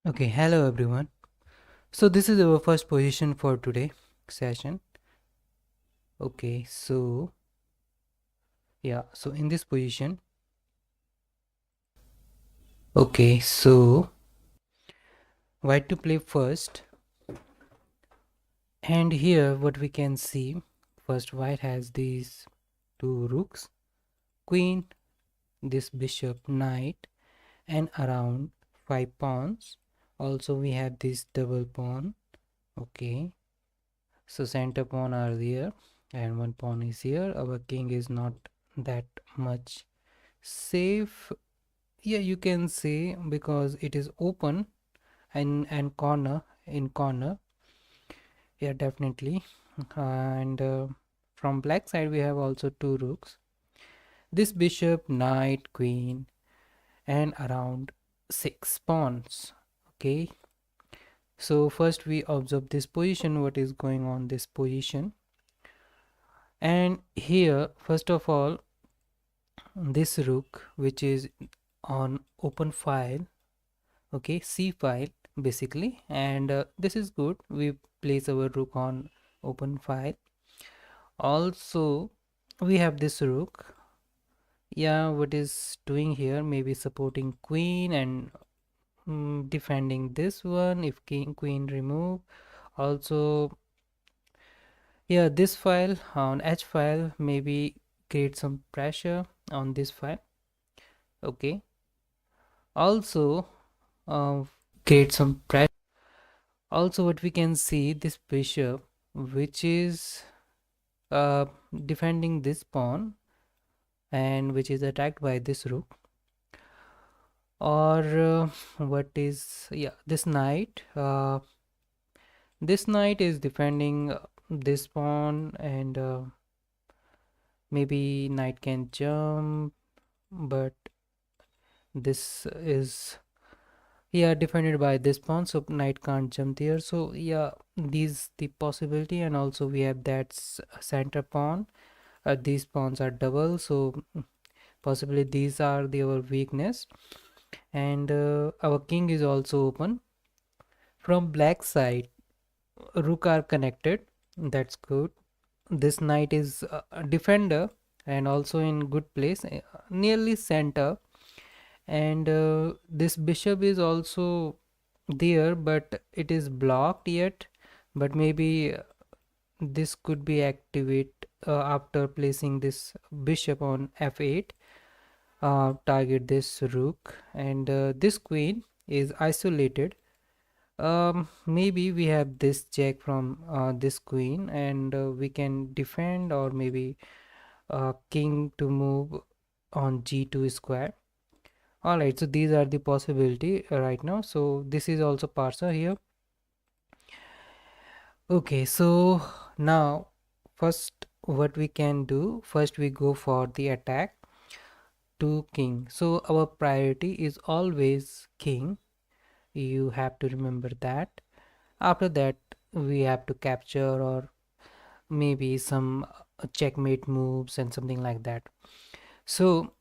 Okay, hello everyone. So this is our first position for today session. Okay, so so in this position, white to play first, and here what we can see, first white has these two rooks, queen, this bishop, knight, and around five pawns. Also we have this double pawn. Okay, so center pawn are there, and one pawn is here. Our king is not that much safe, yeah, you can say, because it is open and corner in corner, yeah, definitely. And from black side we have also two rooks, this bishop, knight, queen, and around six pawns. Okay, so first we observe this position, what is going on this position. And here first of all, this rook which is on open file, okay, c file basically, and this is good, we place our rook on open file. Also we have this rook, yeah, what is doing here, maybe supporting queen and defending this one if king queen remove. Also, yeah, this file on h file maybe create some pressure on this file. Okay, also uh, create some pressure. Also what we can see, this bishop which is uh, defending this pawn and which is attacked by this rook, or what is, yeah, this knight is defending this pawn, and maybe knight can jump, but this is, yeah, defended by this pawn, so knight can't jump there. So yeah, these the possibility. And also we have that center pawn, these pawns are double, so possibly these are our weakness. And our king is also open. From black side, rook are connected, that's good. This knight is a defender and also in good place, nearly center. And this bishop is also there, but it is blocked yet, but maybe this could be activate after placing this bishop on f8, target this rook. And this queen is isolated. Maybe we have this check from this queen, and we can defend, or maybe king to move on g2 square. All right, so these are the possibility right now. So this is also parser here. Okay, so now first what we can do, first we go for the attack to king. So our priority is always king, you have to remember that. After that we have to capture, or maybe some checkmate moves and something like that. So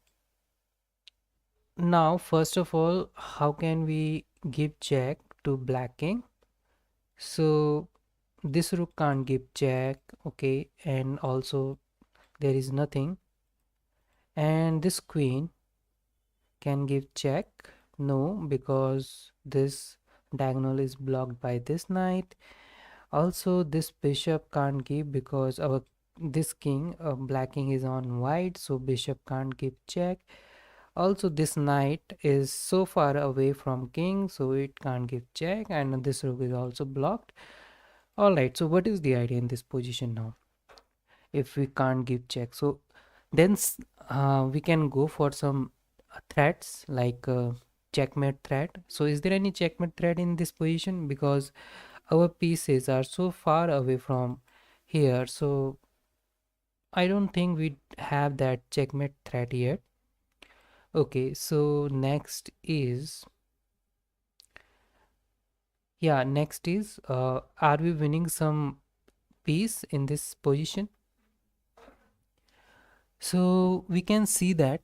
now first of all, how can we give check to black king? So this rook can't give check, okay, and also there is nothing. And this queen can give check, no, because this diagonal is blocked by this knight. Also this bishop can't give because our this king, black king is on white, so bishop can't give check. Also this knight is so far away from king, so it can't give check, and this rook is also blocked. All right, so what is the idea in this position now if we can't give check? So then we can go for some threats like checkmate threat. So is there any checkmate threat in this position, because our pieces are so far away from here, so I don't think we have that checkmate threat yet. Okay, so next is, yeah, next is are we winning some piece in this position? So we can see that,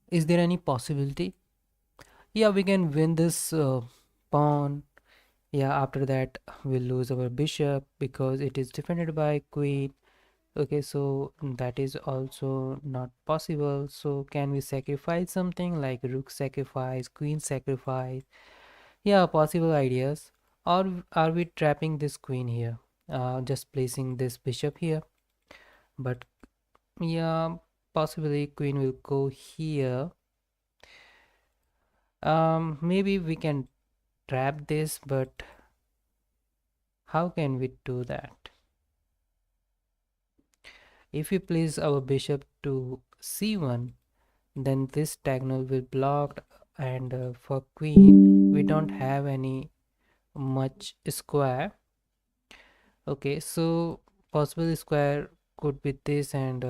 is there any possibility? Yeah, we can win this pawn. Yeah, after that we'll lose our bishop because it is defended by queen. Okay, so that is also not possible. So can we sacrifice something like rook sacrifice, queen sacrifice? Yeah, possible ideas. Or are we trapping this queen here? Just placing this bishop here. But yeah, possibly queen will go here. Maybe we can trap this, but how can we do that? If we place our bishop to c1, then this diagonal will blocked, and for queen we don't have any much square. Okay, so possible square could be this, and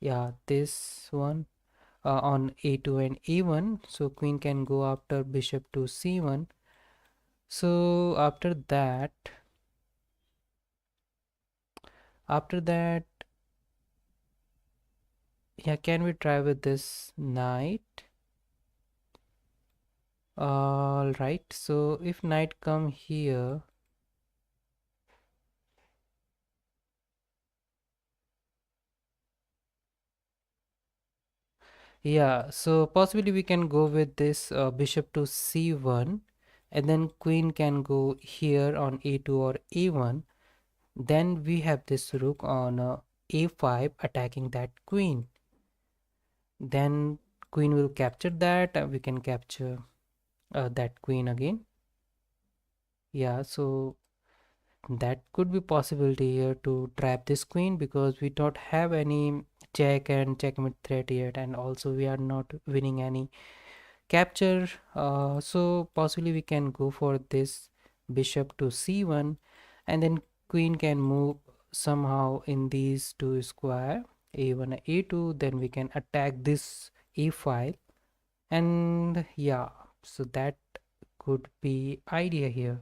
yeah, this one on a2 and a1, so queen can go after bishop to c1. So after that, yeah, can we try with this knight? All right, so if knight come here, yeah, so possibly we can go with this bishop to c1, and then queen can go here on a2 or a1. Then we have this rook on a5 attacking that queen. Then queen will capture that. We can capture that queen again. Yeah, so that could be possibility here to trap this queen because we don't have any check and checkmate threat yet, and also we are not winning any capture. So possibly we can go for this bishop to c1, and then queen can move somehow in these two square a1 a2. Then we can attack this a5, and yeah, so that could be idea here,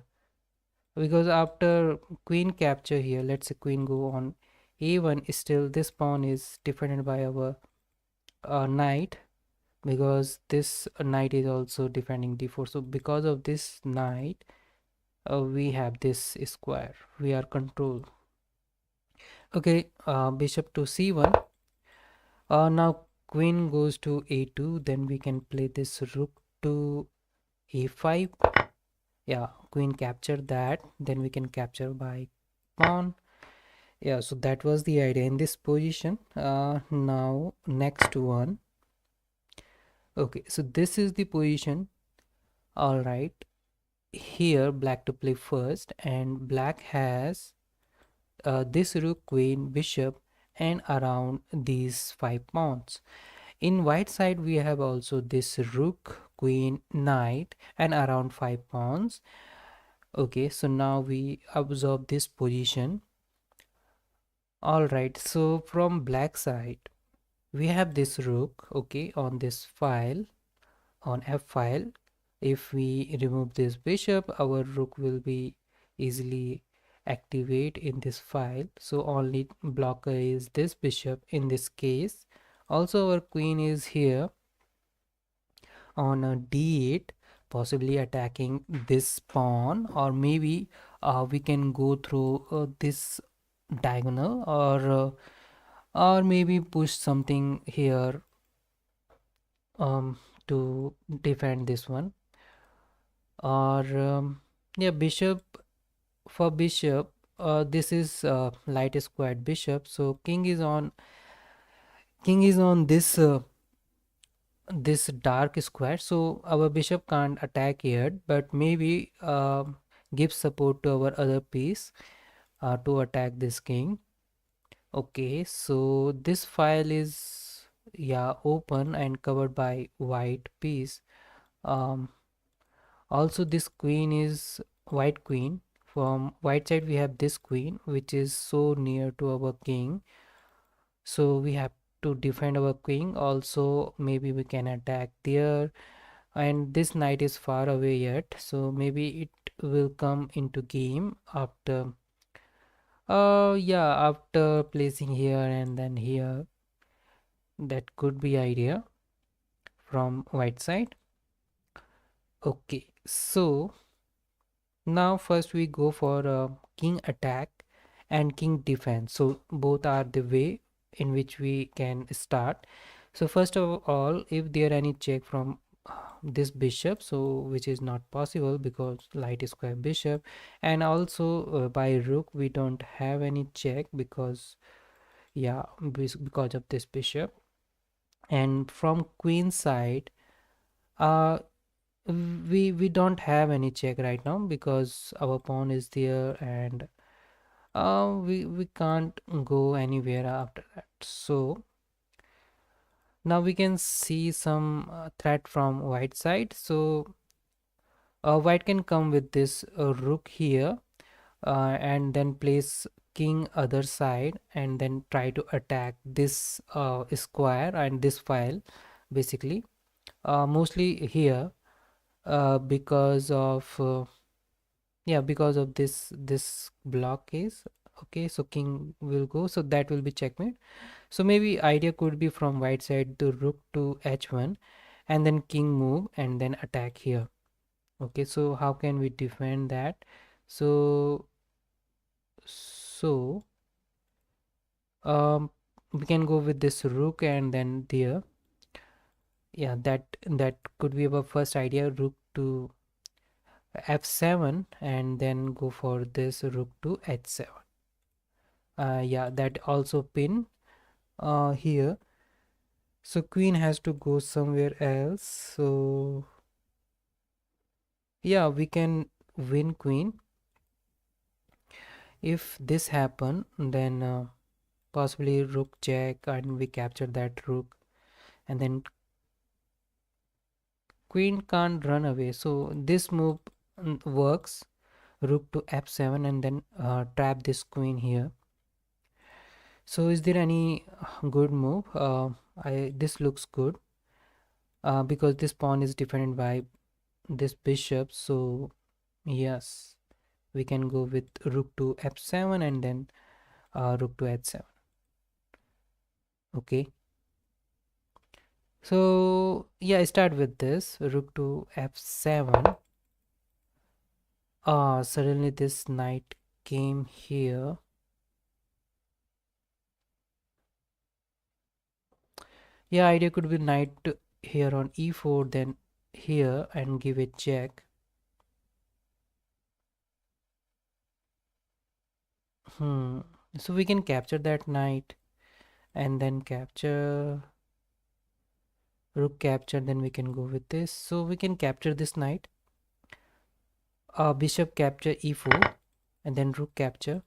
because after queen capture here, let's say queen go on a1, still this pawn is defended by our knight, because this knight is also defending d4. So because of this knight, we have this square, we are controlled. Okay, bishop to c1. Now queen goes to a2, then we can play this rook to a5. Yeah, queen capture that, then we can capture by pawn. Yeah, so that was the idea in this position. Now next one. Okay, so this is the position. All right, here black to play first, and black has this rook, queen, bishop, and around these 5 pawns. In white side we have also this rook, queen, knight, and around 5 pawns. Okay, so now we observe this position. All right, so from black side we have this rook, okay, on this file, on f file. If we remove this bishop, our rook will be easily activate in this file, so only blocker is this bishop in this case. Also our queen is here on a d8, possibly attacking this pawn, or maybe we can go through this diagonal, or maybe push something here to defend this one, or yeah, bishop. For bishop, this is light squared bishop, so king is on this dark square, so our bishop can't attack yet, but maybe give support to our other piece to attack this king. Okay, so this file is, yeah, open and covered by white piece. um Also this queen is white queen. From white side we have this queen which is so near to our king, so we have to defend our king. Also maybe we can attack there, and this knight is far away yet, so maybe it will come into game after yeah, after placing here and then here. That could be idea from white side. Okay, so now first we go for king attack and king defense. So both are the way in which we can start. So first of all, if there any check from this bishop, so which is not possible because light square bishop, and also by rook we don't have any check because yeah, because of this bishop. And from queen side, uh we don't have any check right now because our pawn is there, and we can't go anywhere after that. So now we can see some threat from white side. So white can come with this rook here, and then place king other side and then try to attack this square and this file basically, mostly here, because of yeah, because of this block case. Okay, so king will go, so that will be checkmate. So maybe idea could be from white side to rook to h1 and then king move and then attack here. Okay, so how can we defend that? So um we can go with this rook and then there. Yeah, that could be our first idea, rook to f7 and then go for this rook to h7. Yeah, that also pin here. So queen has to go somewhere else. So yeah, we can win queen. If this happen, then possibly rook check and we capture that rook, and then queen can't run away. So this move works, rook to f7 and then trap this queen here. So is there any good move? I This looks good because this pawn is defended by this bishop. So yes, we can go with rook to f7 and then rook to h7. Okay, so yeah, I start with this rook to f7. Suddenly this knight came here. Yeah, idea could be knight here on e4, then here and give it check. Hmm. So we can capture that knight and then capture rook capture. Then we can go with this. So we can capture this knight. Bishop capture e4 and then rook capture.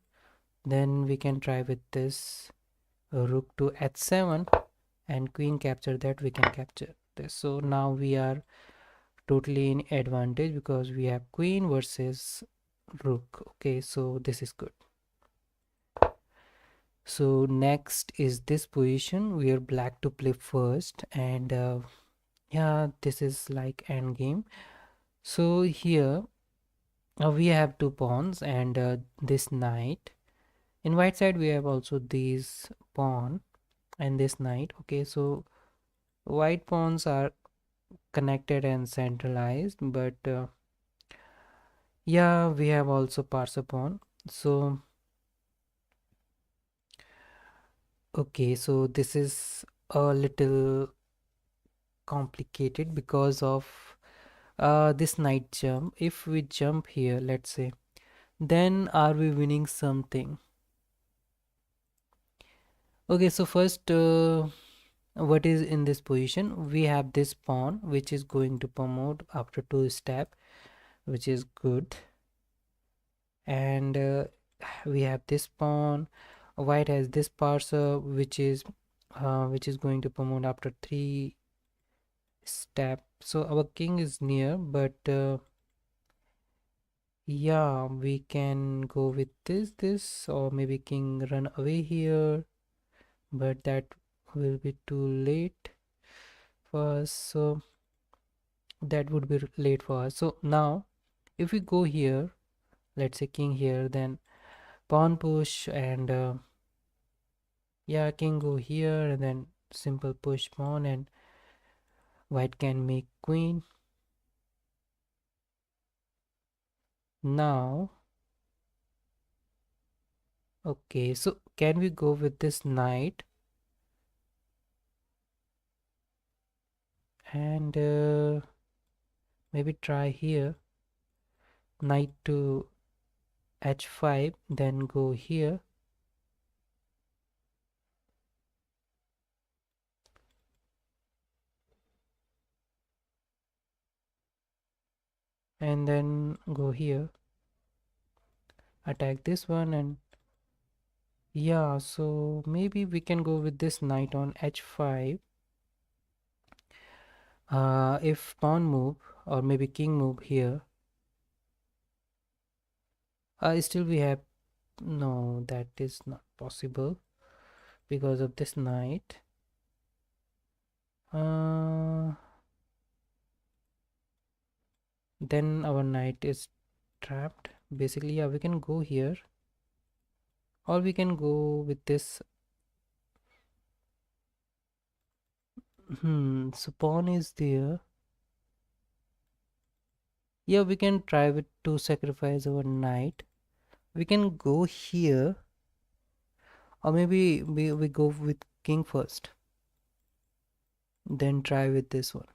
Then we can try with this rook to h7 and queen capture that. We can capture this. So now we are totally in advantage because we have queen versus rook. Okay, so this is good. So next is this position where black to play first, and yeah, this is like end game. So here we have two pawns and this knight. In white side we have also these pawn and this knight. Okay, so white pawns are connected and centralized, but yeah, we have also parser pawn. So okay, so this is a little complicated because of this knight jump. If we jump here, let's say, then are we winning something? Okay, so first what is in this position? We have this pawn which is going to promote after two step, which is good. And we have this pawn. White has this parser which is going to promote after three step. So our king is near, but yeah, we can go with this, or maybe king run away here, but that will be too late for us. So that would be late for us. So now, if we go here, let's say king here, then pawn push, and yeah, king go here, and then simple push pawn, and white can make queen. Now, okay, so can we go with this knight and maybe try here knight to h5, then go here and then go here, attack this one, and yeah, so maybe we can go with this knight on h5. If pawn move or maybe king move here, still we have, no, that is not possible because of this knight. uh, then our knight is trapped basically. Yeah, we can go here or we can go with this. So pawn is there. Yeah, we can try with to sacrifice our knight. We can go here or maybe we go with king first, then try with this one.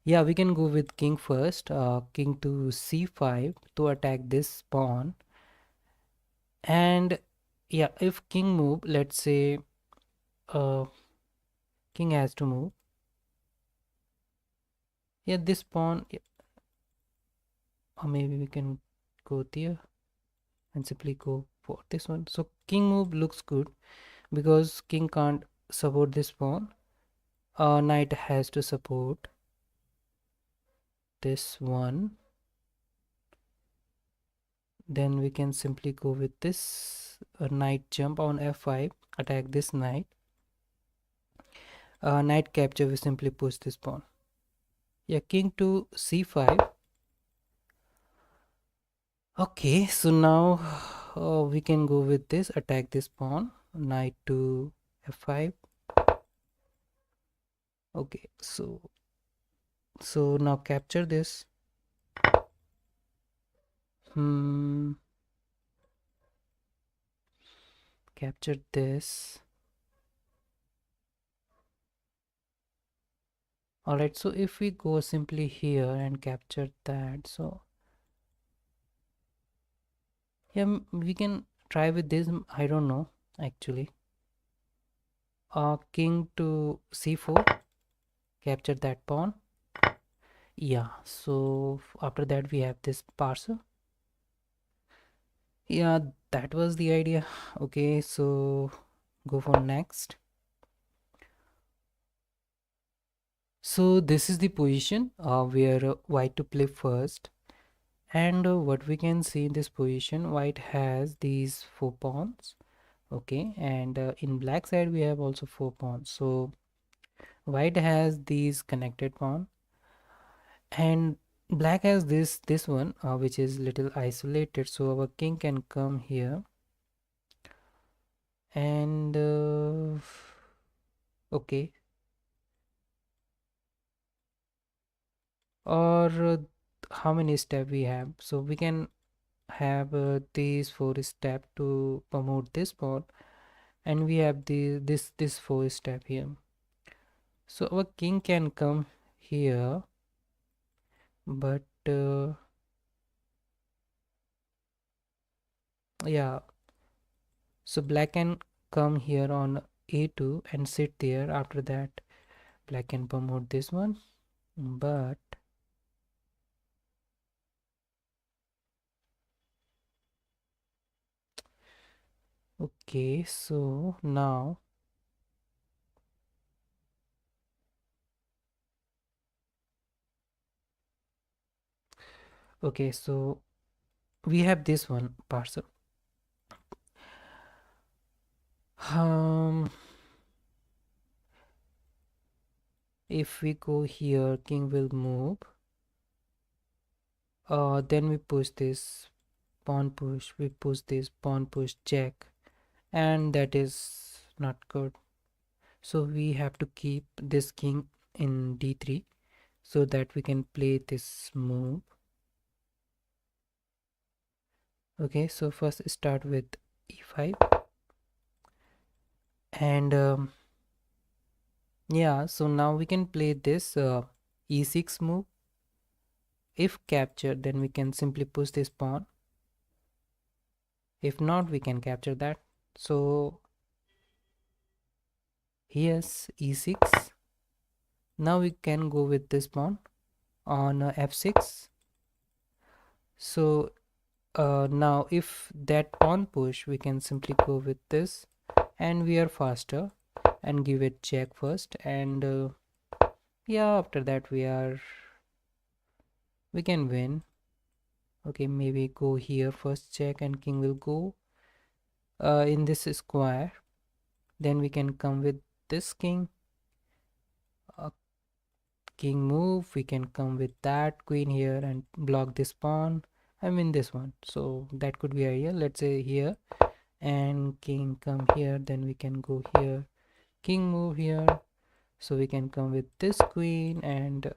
Yeah, we can go with king first, king to c5 to attack this pawn. And yeah, if king move, let's say uh, king has to move. Yeah, this pawn, yeah, or maybe we can go there and simply go for this one. So king move looks good because king can't support this pawn. Knight has to support this one. Then we can simply go with this knight jump on f5, attack this knight. Knight capture, we simply push this pawn. Yeah, king to c5. Okay, so now we can go with this, attack this pawn, knight to f5. Okay, so now capture this. Capture this. Alright, so if we go simply here and capture that, so yeah, we can try with this. I don't know actually. King to c4, capture that pawn. Yeah, so after that we have this parser. Yeah, that was the idea. Okay, so go for next. So this is the position where white to play first. And what we can see in this position, white has these 4 pawns. Okay, and in black side we have also 4 pawns. So white has these connected pawn and black has this one which is little isolated. So our king can come here and okay, or how many step we have, so we can have these 4 step to promote this pawn, and we have this 4 step here. So our king can come here, but yeah, so black can come here on a2 and sit there. After that black can promote this one, but okay, so now okay, so we have this one parcel. um if we go here, king will move, then we push this pawn push, we push this pawn push check, and that is not good. So we have to keep this king in d3 so that we can play this move. Okay, so first start with e5 and yeah, so now we can play this e6 move. If captured, then we can simply push this pawn. If not, we can capture that. So here's e6. Now we can go with this pawn on f6. So now if that pawn push, we can simply go with this and we are faster and give it check first, and yeah, after that we can win. Okay, maybe go here first check and king will go in this square. Then we can come with this king, uh, king move. We can come with that queen here and block this pawn. I mean this one, so that could be idea. Let's say here and king come here, then we can go here, king move here, so we can come with this queen and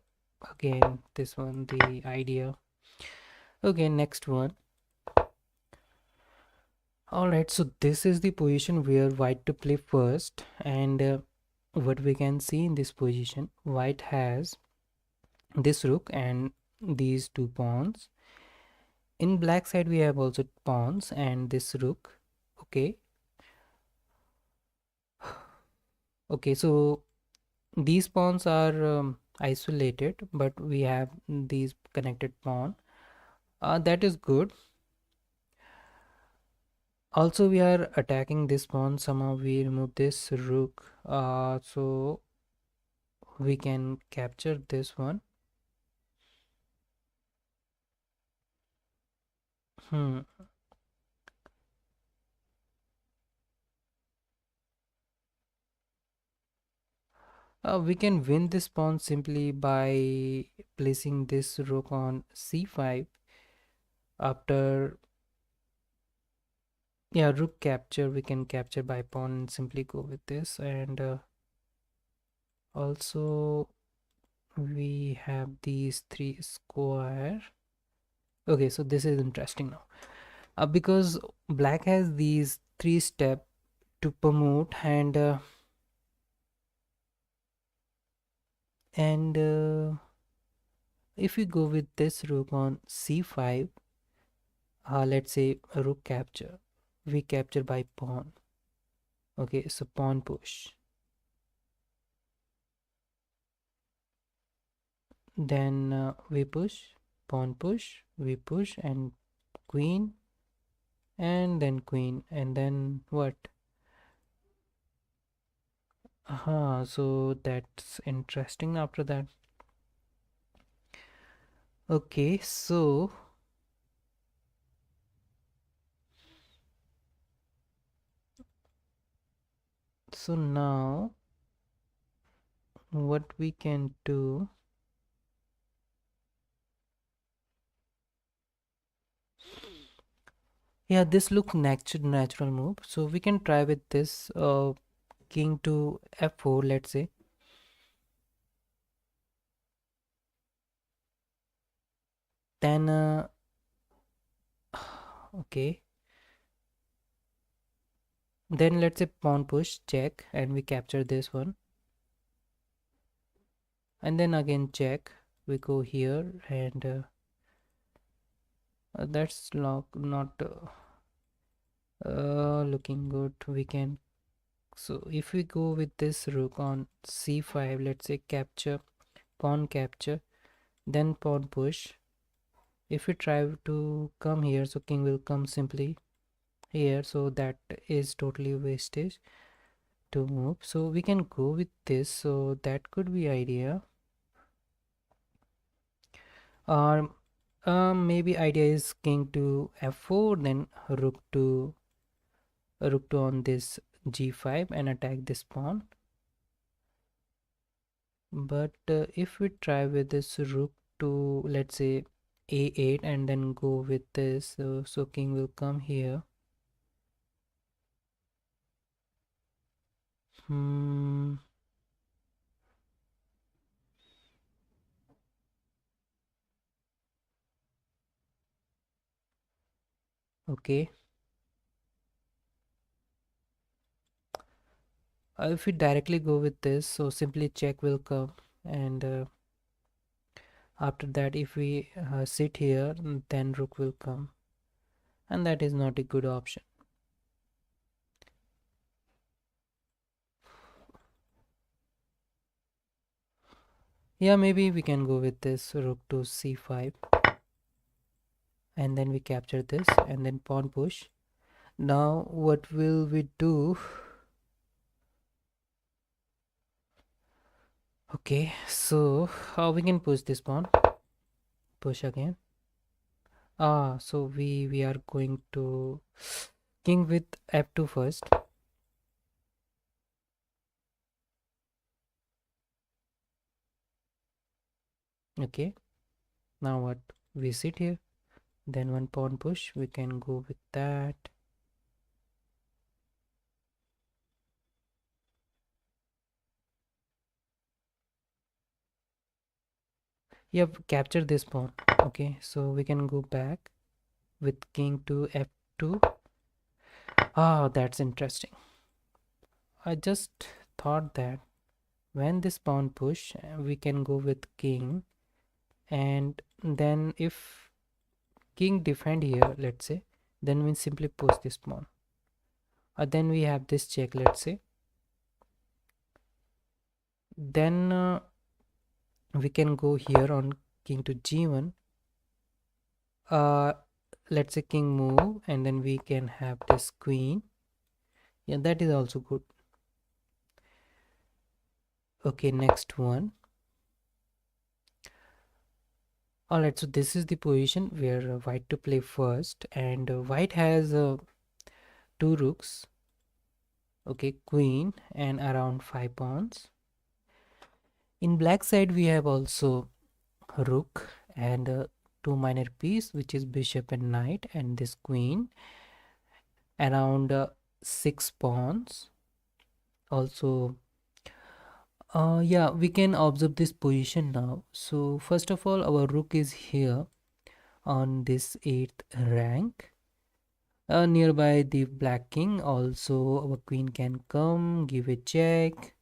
again this one the idea. Okay, next one. All right, so this is the position where white to play first, and what we can see in this position, white has this rook and these two pawns. In black side we have also pawns and this rook. Okay, okay, so these pawns are isolated, but we have these connected pawn. That is good. Also we are attacking this pawn, somehow we remove this rook, so we can capture this one. Hmm. We can win this pawn simply by placing this rook on c5. After, yeah, rook capture, we can capture by pawn and simply go with this, and also we have these three square. Okay, so this is interesting now, because black has these three step to promote, and if we go with this rook on c5, let's say a rook capture, we capture by pawn. Okay, so pawn push, then we push, pawn push, we push, and queen, and then queen, and then what? So that's interesting after that. Okay, so now what we can do, yeah, this looks natural move, so we can try with this king to f4, let's say. Then okay, then let's say pawn push check and we capture this one, and then again check, we go here, and that's not looking good. We can, so if we go with this rook on c5, let's say capture, pawn capture, then pawn push. If we try to come here, so king will come simply here, so that is totally wastage to move. So we can go with this, so that could be idea, or maybe idea is king to f4, then rook to on this g5 and attack this pawn. But if we try with this rook to, let's say, a8 and then go with this, so king will come here. Hmm. Okay, if we directly go with this, so simply check will come, and after that if we sit here, then rook will come, and that is not a good option. Yeah, maybe we can go with this rook to c5, and then we capture this and then pawn push. Now what will we do? Okay, so how we can push this pawn? Push again. So we are going to king with f2 first. Okay, now what? We sit here, then one pawn push. We can go with that. Yep, capture this pawn. Okay, so we can go back with king to f2. That's interesting. I just thought that when this pawn push, we can go with king, and then if king defend here, let's say, then we simply push this pawn. Then we have this check, let's say. Then we can go here on king to g1. uh let's say king move, and then we can have this queen. Yeah, that is also good. Okay, next one. All right, so this is the position where white to play first, and white has two rooks. Okay, queen and around 5 pawns. In black side we have also rook and two minor piece, which is bishop and knight, and this queen around 6 pawns also. Yeah, we can observe this position now. So first of all, our rook is here on this 8th rank, nearby the black king. Also our queen can come, give a check.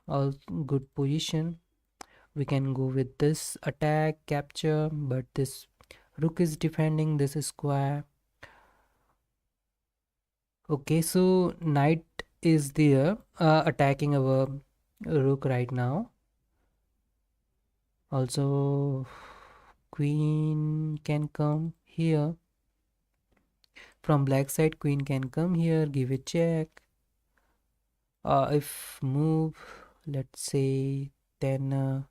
All good position. We can go with this attack, capture, but this rook is defending this square. Okay, so knight is there attacking our rook right now. Also queen can come here from black side. Queen can come here, give a check. If move, let's say, then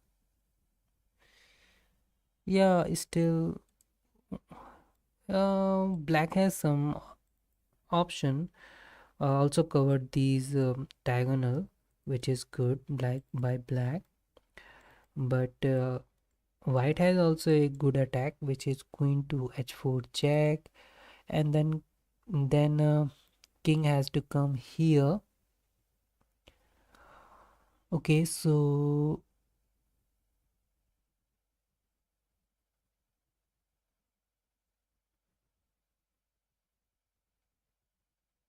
yeah, still black has some option. Also covered these diagonal, which is good black by black, but white has also a good attack, which is queen to h4 check, and then king has to come here. Okay, so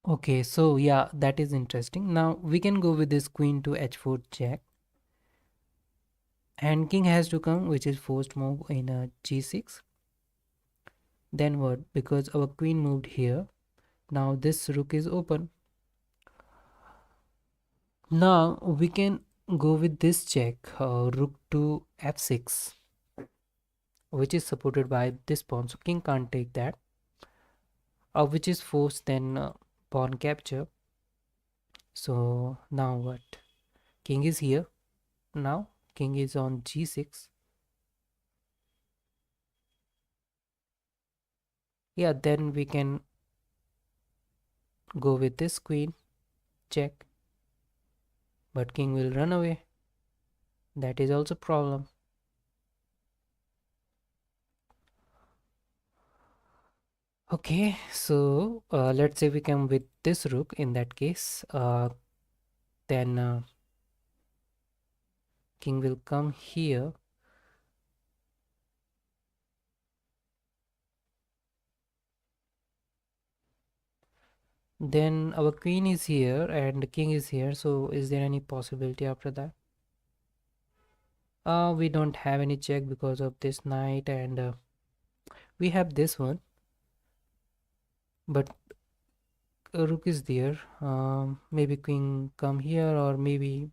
okay, so yeah, that is interesting. Now we can go with this queen to h4 check, and king has to come, which is forced move in a g6. Then what? Because our queen moved here, now this rook is open. Now we can go with this check, rook to f6, which is supported by this pawn, so king can't take that, which is forced, then pawn capture. So now what? King is here. Now king is on g6. Yeah, then we can go with this queen check, but king will run away. That is also problem. Okay, so let's say we come with this rook. In that case, then king will come here. Then our queen is here and the king is here. So is there any possibility after that? We don't have any check because of this knight, and we have this one, but rook is there. Maybe queen come here, or maybe,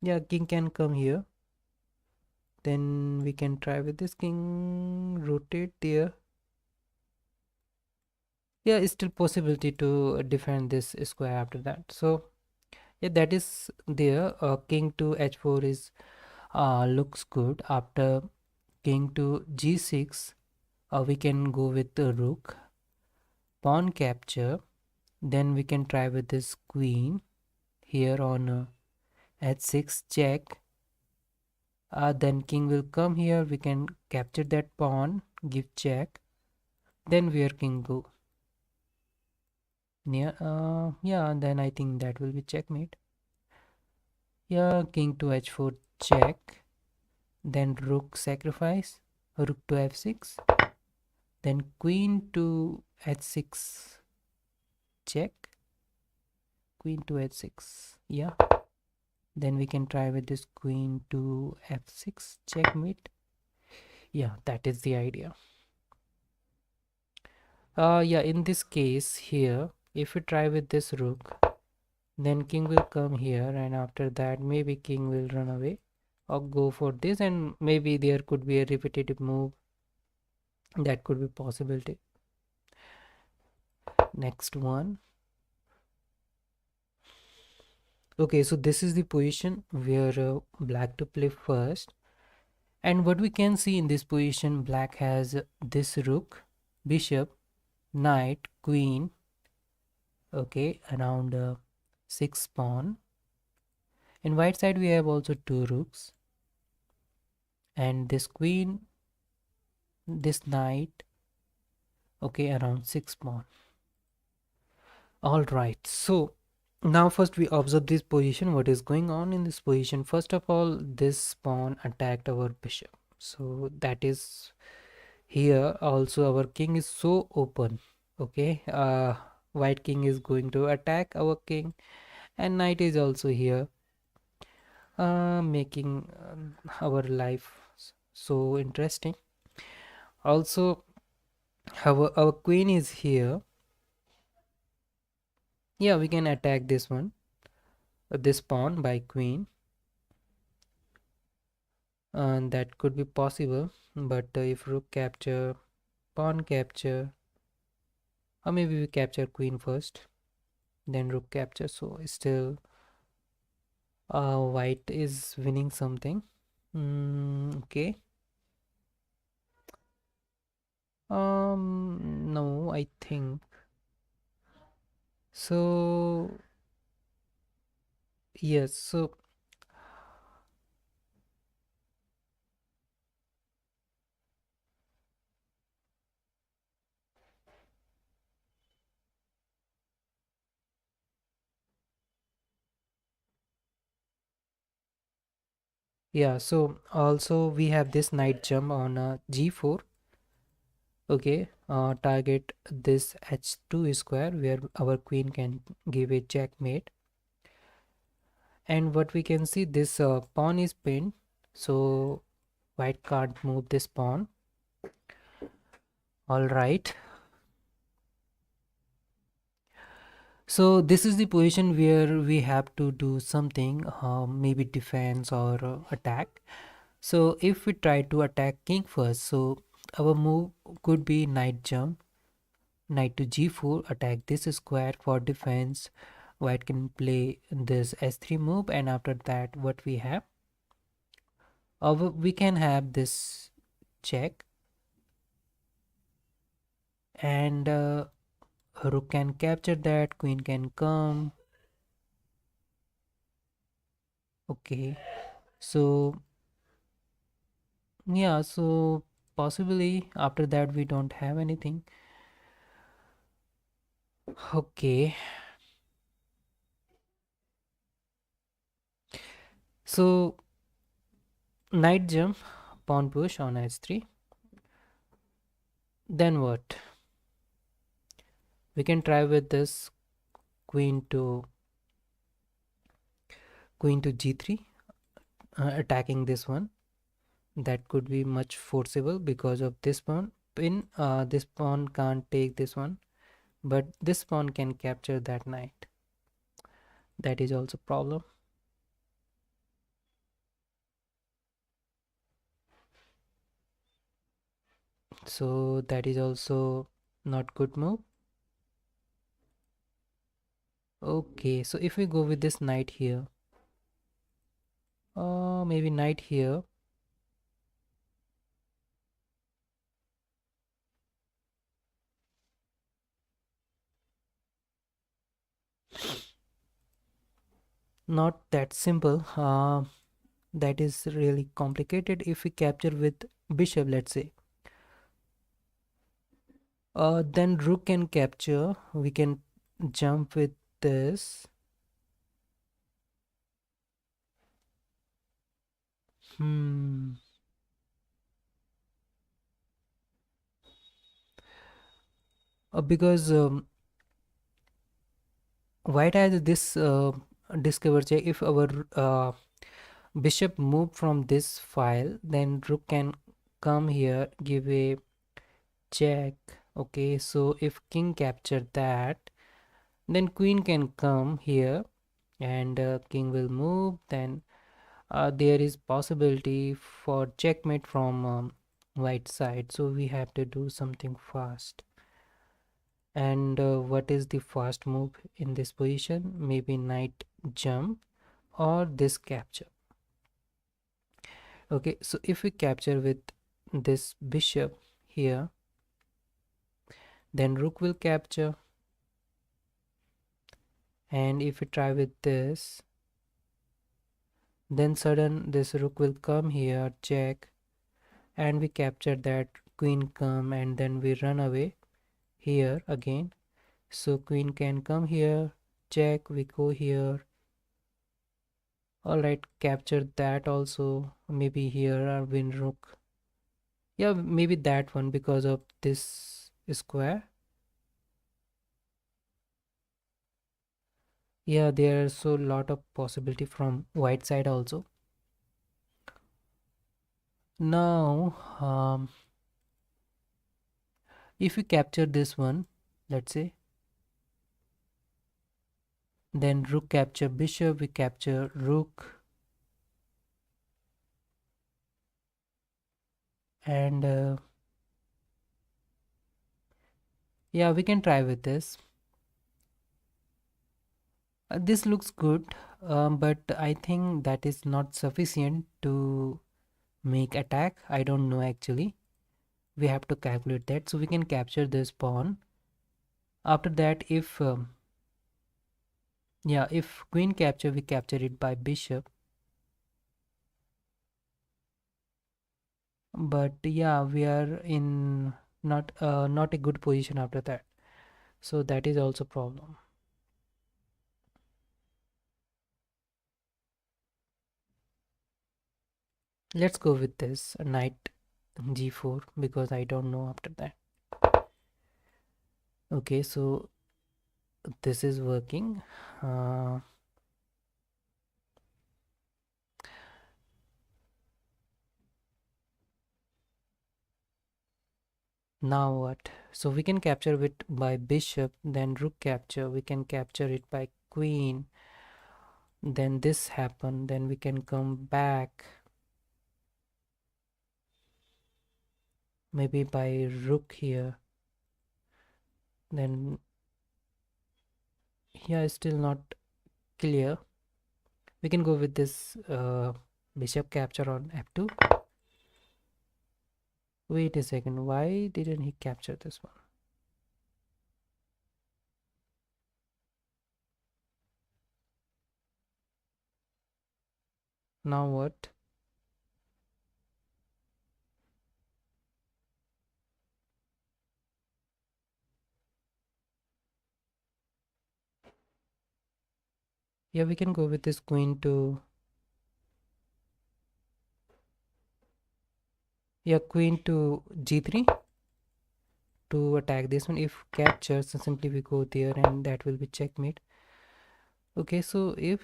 yeah, king can come here. Then we can try with this king, rotate there. Yeah, it's still possibility to defend this square after that. So yeah, that is there. King to h4 is looks good. After king to g6, we can go with the rook, pawn capture. Then we can try with this queen here on h6 check. Then king will come here. We can capture that pawn, give check. Then where king go? Near, yeah. Then I think that will be checkmate. Yeah, king to h4 check. Then rook sacrifice. Rook to f6. Then queen to h6 check. Queen to h6. Yeah. Then we can try with this queen to f6 checkmate. Yeah, that is the idea. Yeah, in this case here, if we try with this rook, then king will come here, and after that maybe king will run away or go for this, and maybe there could be a repetitive move. That could be possibility. Next one. Okay, so this is the position where black to play first. And what we can see in this position, black has this rook, bishop, knight, queen, okay, around 6 pawn. In white side we have also 2 rooks, and this queen, this knight, okay, around 6 pawn. All right, so now first we observe this position, what is going on in this position. First of all, this pawn attacked our bishop, so that is here. Also our king is so open, okay. White king is going to attack our king, and knight is also here, making our life so interesting. Also our queen is here. Yeah, we can attack this one, this pawn by queen, and that could be possible. But if rook capture, pawn capture, or maybe we capture queen first, then rook capture, so still white is winning something. Okay. No, I think so. Yes, so yeah, so also we have this knight jump on g4. Okay, target this h2 square where our queen can give a checkmate. And what we can see, this pawn is pinned, so white can't move this pawn. All right, so this is the position where we have to do something, maybe defense or attack. So if we try to attack king first, so our move could be knight jump, knight to g4, attack this square for defense. White can play this s3 move, and after that what we have, we can have this check, and rook can capture that, queen can come. Okay, so yeah, so possibly after that we don't have anything. Okay, so knight jump, pawn push on h3. Then what? We can try with this queen to g3, attacking this one. That could be much forcible because of this pawn. This pawn can't take this one, but this pawn can capture that knight. That is also problem. So that is also not good move. Okay, so if we go with this knight here, maybe knight here. Not that simple. That is really complicated. If we capture with bishop, let's say, then rook can capture. We can jump with this. Hmm. Because white has this discover check. If our bishop moved from this file, then rook can come here, give a check. Okay, so if king capture that, then queen can come here, and king will move. Then there is possibility for checkmate from white side. So we have to do something fast. And what is the fast move in this position? Maybe knight jump or this capture. Okay, so if we capture with this bishop here, then rook will capture. And if we try with this, then sudden this rook will come here, check, and we capture that, queen come, and then we run away here again. So queen can come here, check, we go here. All right, capture that also. Maybe here or win rook. Yeah, maybe that one because of this square. Yeah, there's so lot of possibility from white side also. Now, if we capture this one, let's say, then rook capture bishop, we capture rook, and yeah, we can try with this. This looks good, but I think that is not sufficient to make attack. I don't know actually. We have to calculate that. So we can capture this pawn. After that, if yeah, if queen capture, we capture it by bishop. But yeah, we are in not a good position after that. So that is also problem. Let's go with this knight g4 because I don't know after that. Okay, so this is working. Now what? So we can capture it by bishop, then rook capture. We can capture it by queen. Then this happen. Then we can come back. Maybe by rook here. Then here is still not clear. We can go with this bishop capture on f2. Wait a second. Why didn't he capture this one? Now what? Yeah, we can go with this queen to, yeah, queen to g3. to attack this one. If captures, so simply we go there and that will be checkmate. Okay, so if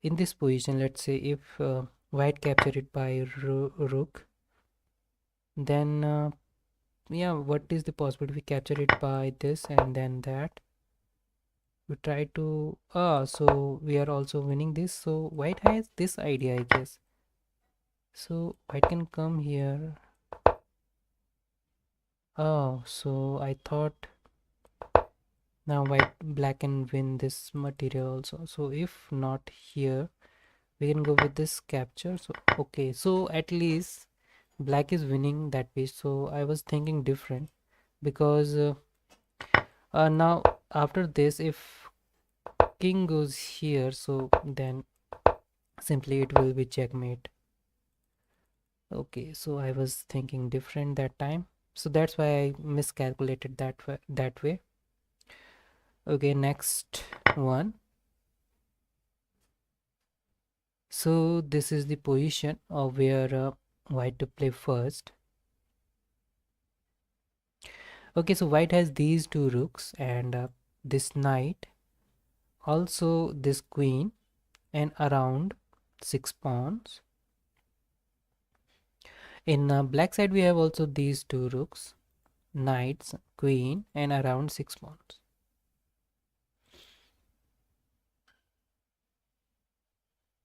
in this position, let's say if white capture it by rook, then yeah, what is the possibility? We capture it by this and then that. We try to so we are also winning this. So white has this idea, I guess. So white can come here. Oh, so I thought now white black can win this material also. So if not here, we can go with this capture. So okay, so at least black is winning that piece. So I was thinking different because now after this, if king goes here, so then simply it will be checkmate. Okay, so I was thinking different that time. So that's why I miscalculated that way. Okay, next one. So this is the position of where white to play first. Okay, so white has these two rooks and this knight, also this queen, and around 6 pawns. In black side, we have also these two rooks, knights, queen, and around 6 pawns.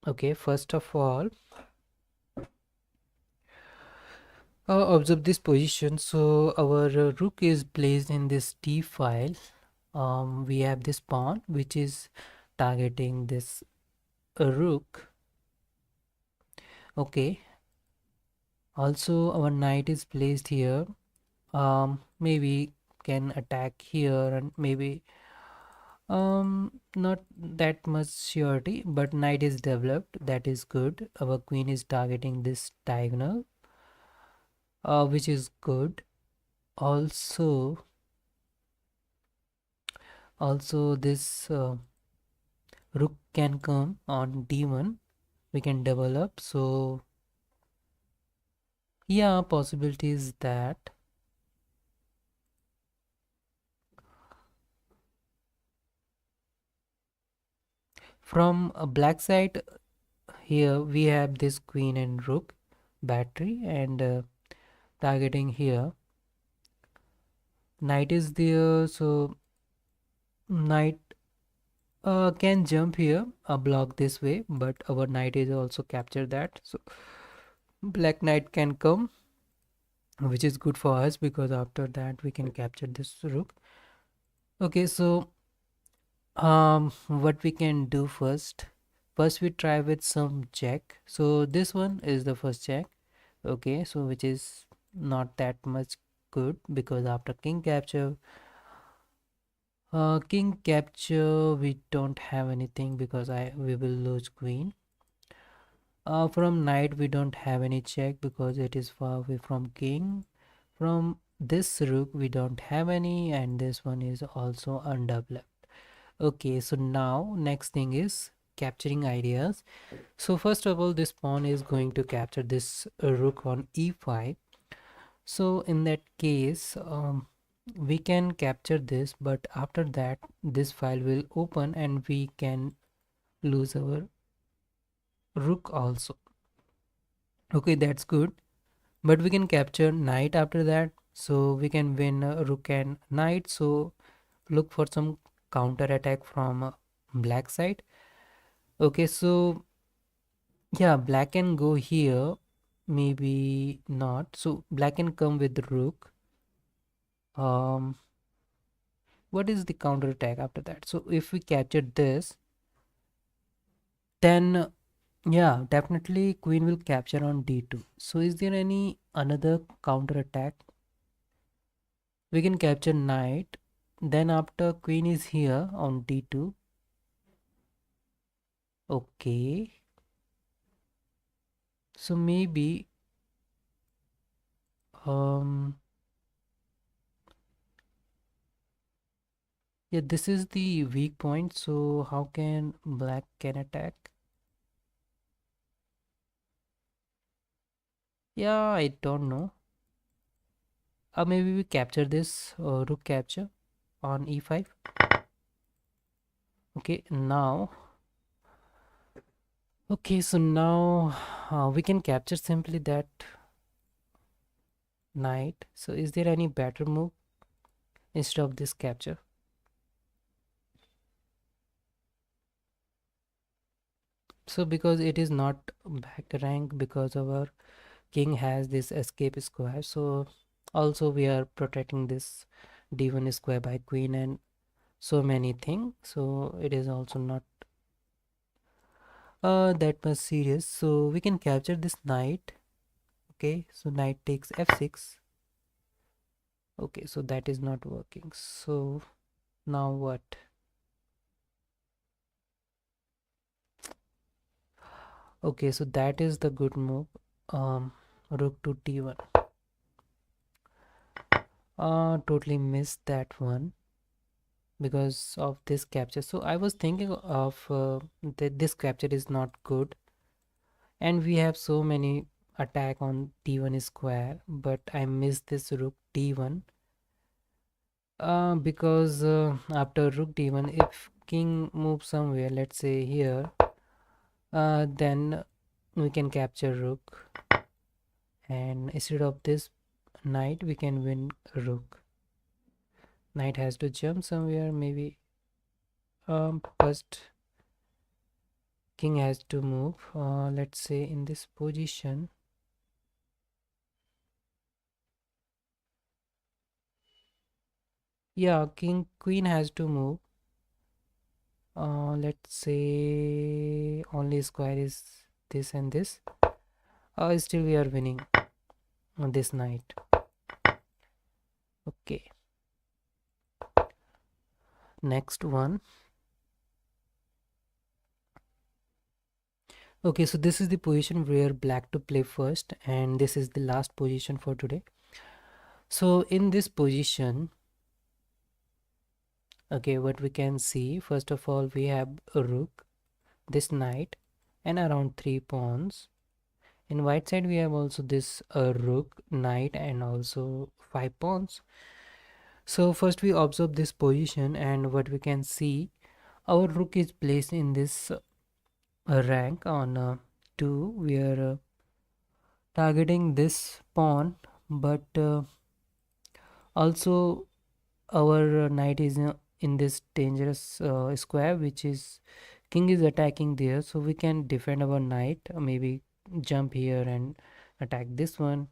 Okay, first of all, observe this position. So our rook is placed in this d file. We have this pawn which is targeting this rook. Okay. Also, our knight is placed here. Maybe can attack here and maybe not that much surety, but knight is developed. That is good. Our queen is targeting this diagonal, which is good. Also, this rook can come on d1. We can develop. So yeah, possibility is that. From a black side, here we have this queen and rook battery and targeting here. Knight is there, so knight can jump here, block this way, but our knight is also capture that. So black knight can come, which is good for us because after that we can capture this rook. Okay, so what we can do first? First we try with some check. So this one is the first check. Okay, so which is not that much good because after king capture we don't have anything because we will lose queen. From knight we don't have any check because it is far away from king. From this rook we don't have any, and this one is also undeveloped. Okay, so now next thing is capturing ideas. So first of all, this pawn is going to capture this rook on e5. So in that case, we can capture this, but after that, this file will open and we can lose our rook also. Okay, that's good. But we can capture knight after that. So we can win rook and knight. So look for some counter attack from black side. Okay, so yeah, black can go here. Maybe not. So black can come with rook. Um, what is the counter attack after that? So if we capture this, then yeah, definitely queen will capture on d2. So is there any another counter attack? We can capture knight. Then after queen is here on d2. Okay. So maybe um yeah, this is the weak point. So how can black can attack? Yeah, I don't know. Maybe we capture this rook capture on e5. Okay, now we can capture simply that knight. So is there any better move instead of this capture? So because it is not back rank, because our king has this escape square, so also we are protecting this d1 square by queen and so many things, so it is also not that much serious. So we can capture this knight. Okay, so knight takes f6. Okay, so that is not working. So now what? Okay, so that is the good move. Rook to t1. Totally missed that one because of this capture. So I was thinking of that this capture is not good, and we have so many attack on d1 square, but I missed this rook d1 because after rook d1, if king moves somewhere, let's say here, then we can capture rook, and instead of this knight we can win rook. Knight has to jump somewhere, maybe first king has to move, let's say in this position. Yeah, king queen has to move. Let's say only square is this and this. Still we are winning on this knight. Okay, next one. Okay, so this is the position where black to play first, and this is the last position for today. So in this position, okay, what we can see, first of all, we have a rook, this knight, and around 3 pawns. In white side we have also this rook, knight, and also 5 pawns. So first we observe this position, and what we can see, our rook is placed in this rank on 2. We are targeting this pawn, but also our knight is in this dangerous square, which is king is attacking there, so we can defend our knight, maybe jump here and attack this one,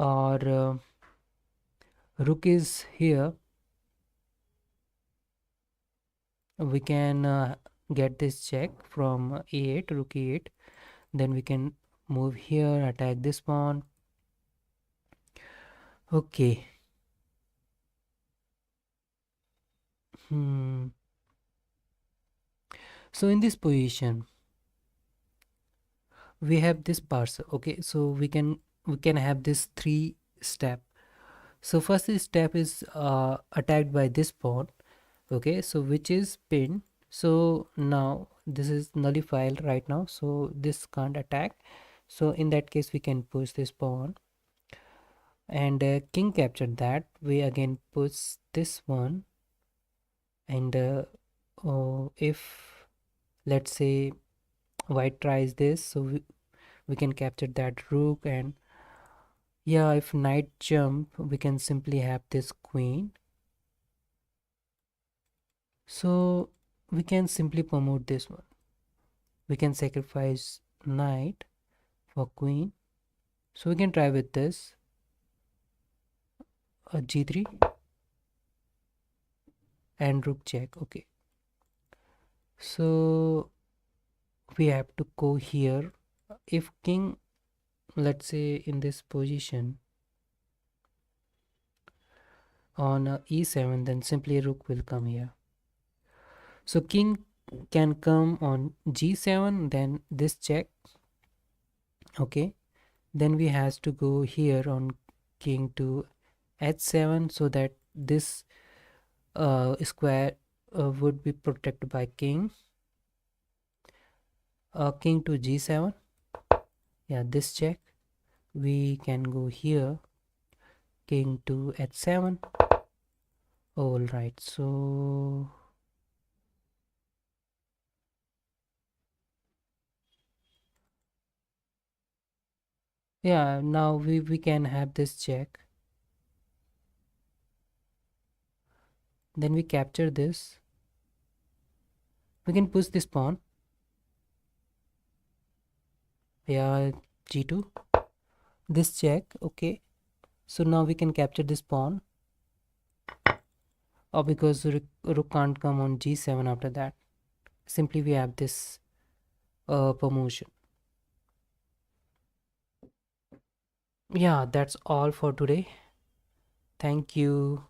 or rook is here, we can get this check from e8, rook e8, then we can move here, attack this pawn. Okay. So in this position we have this parser. Okay, so we can have this 3 step. So first step is attacked by this pawn. Okay, so which is pinned. So now this is nullified right now, so this can't attack. So in that case we can push this pawn, and king captured that. We again push this one, and if let's say white tries this, so we can capture that rook, and yeah, if knight jump we can simply have this queen. So we can simply promote this one. We can sacrifice knight for queen. So we can try with this g3 and rook check. Okay, so we have to go here. If king, let's say in this position on e7, then simply rook will come here. So king can come on g7, then this check. Okay, then we has to go here on king to h7, so that this square would be protected by king. King to g7, yeah, this check. We can go here, king to h7. All right, so yeah, now we can have this check. Then we capture this. We can push this pawn. Yeah, g2. This check, okay. So now we can capture this pawn. Or because rook can't come on g7 after that. Simply we have this promotion. Yeah, that's all for today. Thank you.